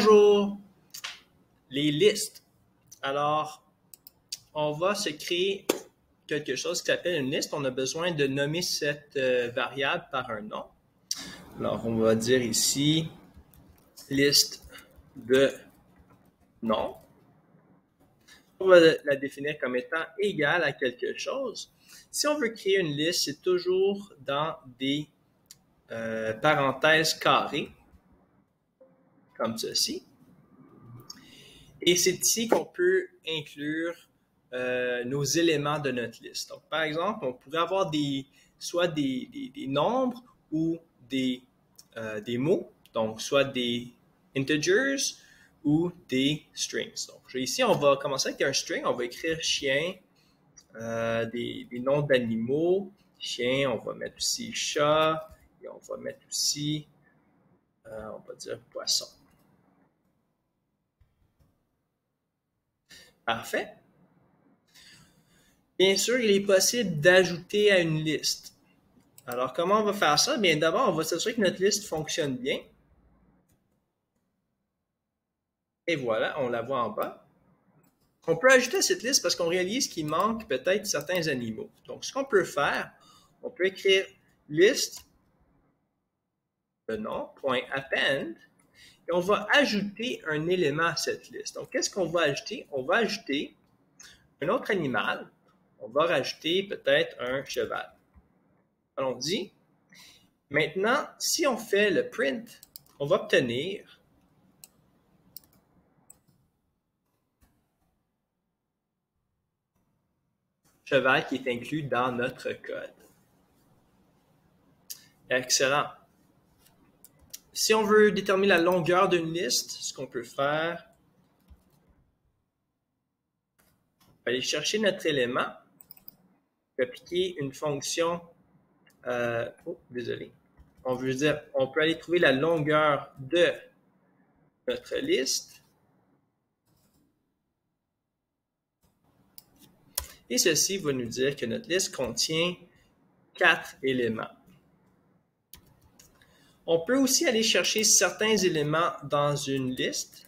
Bonjour! Les listes. Alors, on va se créer quelque chose qui s'appelle une liste. On a besoin de nommer cette variable par un nom. Alors, on va dire ici liste de nom. On va la définir comme étant égale à quelque chose. Si on veut créer une liste, c'est toujours dans des parenthèses carrées, comme ceci. Et c'est ici qu'on peut inclure nos éléments de notre liste. Donc, par exemple, on pourrait avoir soit des nombres ou des mots, donc soit des integers ou des strings. Donc, ici, on va commencer avec un string. On va écrire chien, des noms d'animaux. Chien, on va mettre aussi chat, et on va mettre aussi, on va dire poisson. Parfait. Bien sûr, il est possible d'ajouter à une liste. Alors, comment on va faire ça? Bien, d'abord, on va s'assurer que notre liste fonctionne bien. Et voilà, on la voit en bas. On peut ajouter à cette liste parce qu'on réalise qu'il manque peut-être certains animaux. Donc, ce qu'on peut faire, on peut écrire liste de nom, .append, et on va ajouter un élément à cette liste. Donc, qu'est-ce qu'on va ajouter? On va ajouter un autre animal. On va rajouter peut-être un cheval. Allons-y. Maintenant, si on fait le print, on va obtenir cheval qui est inclus dans notre code. Excellent. Si on veut déterminer la longueur d'une liste, ce qu'on peut faire, on va aller chercher notre élément, on peut appliquer une fonction, désolé, on peut aller trouver la longueur de notre liste. Et ceci va nous dire que notre liste contient 4 éléments. On peut aussi aller chercher certains éléments dans une liste.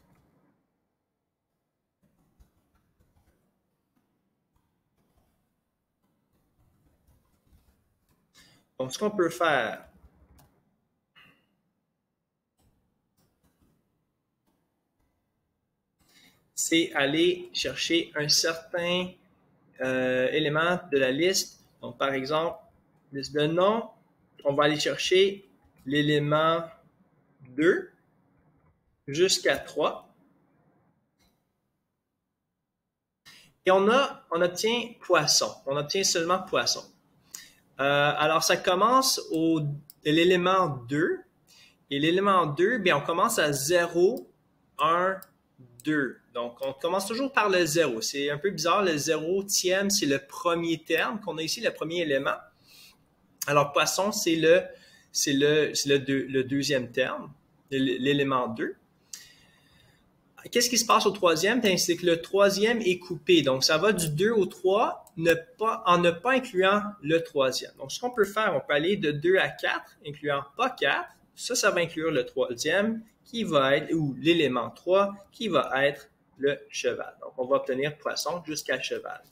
Donc, ce qu'on peut faire, c'est aller chercher un certain élément de la liste. Donc, par exemple, liste de nom, on va aller chercher l'élément 2 jusqu'à 3. Et on obtient poisson. On obtient seulement poisson. Alors, ça commence de l'élément 2. Et l'élément 2, bien, on commence à 0, 1, 2. Donc, on commence toujours par le 0. C'est un peu bizarre. Le 0e, c'est le premier terme qu'on a ici, le premier élément. Alors, poisson, c'est le deuxième terme, l'élément 2. Qu'est-ce qui se passe au troisième? C'est que le troisième est coupé. Donc, ça va du 2 au 3 en ne pas incluant le troisième. Donc, ce qu'on peut faire, on peut aller de 2 à 4, incluant pas 4. Ça va inclure le troisième qui va être, ou l'élément 3 qui va être le cheval. Donc, on va obtenir poisson jusqu'à cheval.